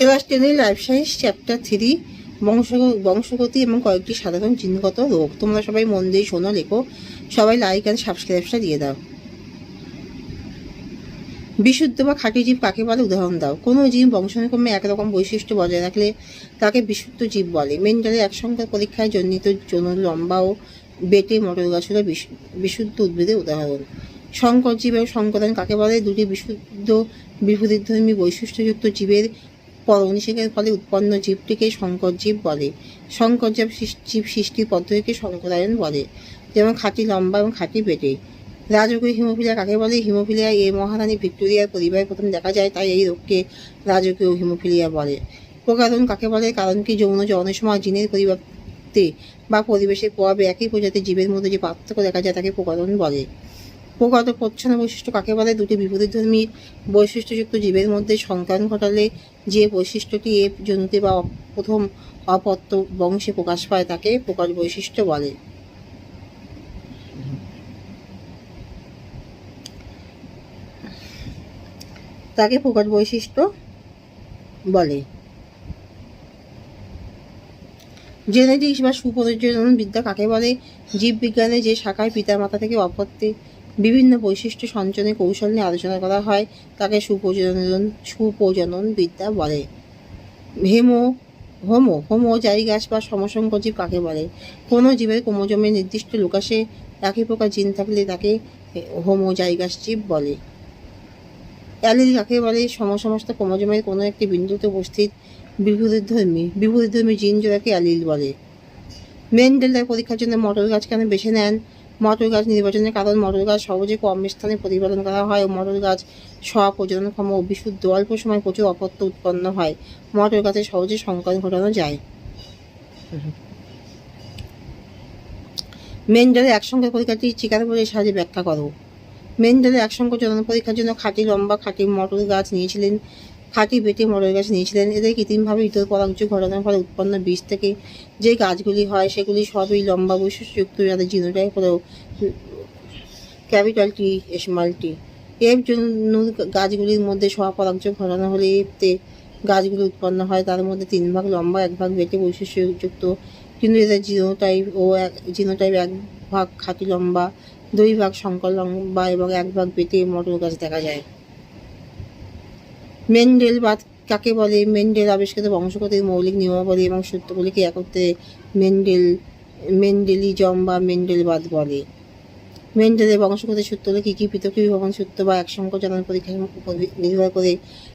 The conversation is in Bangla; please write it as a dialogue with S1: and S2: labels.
S1: ক্লাস 10 লাইফ সায়েন্স চ্যাপ্টার 3 বংশগতি এবং কয়েকটি সাধারণ জিনগত রোগ। তোমরা সবাই মন দিয়ে শোনো, লেখো। সবাই লাইক অ্যান্ড সাবস্ক্রাইবটা দিয়ে দাও। বিশুদ্ধ বা খাঁটি জীব কাকে বলে, উদাহরণ দাও। কোনো জীব বংশানুক্রমে একরকম বৈশিষ্ট্য বজায় রাখলে তাকে বিশুদ্ধ জীব বলে। মেন্ডেলের এক সংখ্যার পরীক্ষায় জন্মিত যৌন লম্বা ও বেটে মটর গাছ হল বিশুদ্ধ উদ্ভিদের উদাহরণ। সংকর জীব এবং সংকরণ কাকে বলে? দুটি বিশুদ্ধ বিপরীতধর্মী বৈশিষ্ট্যযুক্ত জীবের পরনিষেকের ফলে উৎপন্ন জীবটিকে সংকর জীব বলে। সংকর জীব সৃষ্টির পদ্ধতিকে সংকরায়ন বলে, যেমন খাঁটি লম্বা এবং খাঁটি বেটে। রাজকীয় হিমোফিলিয়া কাকে বলে? হিমোফিলিয়া এই মহারানী ভিক্টোরিয়ার পরিবারে প্রথম দেখা যায়, তাই এই রোগকে রাজকীয় হিমোফিলিয়া বলে। প্রকারণ কাকে বলে? কারণ কি যৌন জনের সময় জিনের পরিবর্তে বা পরিবেশের প্রভাবে একই প্রজাতির জীবের মধ্যে যে পার্থক্য দেখা যায় তাকে প্রকারণ বলে। প্রগত প্রচ্ছন্ন বৈশিষ্ট্য কাকে বলে? দুটি বিপরীতধর্মী বৈশিষ্ট্যযুক্ত জীবের মধ্যে সংকরণ ঘটালে যে বৈশিষ্ট্যটি এ জনুতে বা প্রথম অপত্য বংশে প্রকাশ পায় তাকে প্রকাশ বৈশিষ্ট্য বলে। তাকে প্রকাশ বৈশিষ্ট্য বলে। জেনেটিক্স বা সুপ্রজনন বিদ্যা কাকে বলে? জীববিজ্ঞানের যে শাখায় পিতামাতা থেকে অপত্যে বিভিন্ন বৈশিষ্ট্য সঞ্চনের কৌশল নিয়ে আলোচনা করা হয় তাকে সুপ্রজনন বিদ্যা বলে। হোমোজাইগাস বা সমসংকর জীব কাকে বলে? কোনো জীবের ক্রোমোজোমের নির্দিষ্ট লোকাসে একই প্রকার জিন থাকলে তাকে হোমোজাইগাস জীব বলে। অ্যালিল কাকে বলে? সমস্ত ক্রোমোজোমের কোনো একটি বিন্দুতে উপস্থিত বিপরীতধর্মী জিন জোড়াকে অ্যালিল বলে। মেন্ডেল তার পরীক্ষার জন্য মটর গাছ কেন বেছে নেন? মটর গাছ নির্বাচনের কারণ মটর গাছ সহজে কম স্থানে প্রতিপালন করা হয় ও মটর গাছ স্বপ্রজননক্ষম ও বিশুদ্ধ, অল্প সময় প্রচুর অপত্য উৎপন্ন হয়। মটর গাছে সহজে সংকরণ ঘটানো যায়। মেন্ডেলের একসঙ্গে পরীক্ষাটি চিকাগোর সাহায্যে ব্যাখ্যা করো। মেন্ডেলের একসঙ্গে জনন পরীক্ষার জন্য খাঁটি লম্বা খাঁটি মটর গাছ নিয়েছিলেন, খাঁটি বেটে মটর গাছ নিয়েছিলেন। এদের কৃত্রিমভাবে ইতর পরাগযোগ ঘটানোর ফলে উৎপন্ন বীজ থেকে যে গাছগুলি হয় সেগুলি সবই লম্বা বৈশিষ্ট্যযুক্ত, যাদের জিনোটাইপ হলো capital T small tea. F জন্য গাছগুলির মধ্যে স্বপরাগযোগ ঘটানো হলে এফতে গাছগুলি উৎপন্ন হয়, তার মধ্যে 3 ভাগ লম্বা 1 ভাগ বেটে বৈশিষ্ট্যযুক্ত, কিন্তু এদের জিনোটাইপ 1 ভাগ খাঁটি লম্বা, 2 ভাগ সংকর লম্বা এবং 1 ভাগ বেটে মটর গাছ দেখা যায়। মেন্ডেলবাদ কাকে বলে? মেন্ডেল আবিষ্কৃত বংশগতির মৌলিক নিয়মাবলী এবং সূত্রগুলিকে একত্রে মেন্ডেলিজম বা মেন্ডেলবাদ বলে। মেন্ডেলের বংশগতির সূত্রগুলি কী কী? পৃথকীভবন সূত্র বা একসঙ্গ জনন পরীক্ষার উপর নির্ভর করে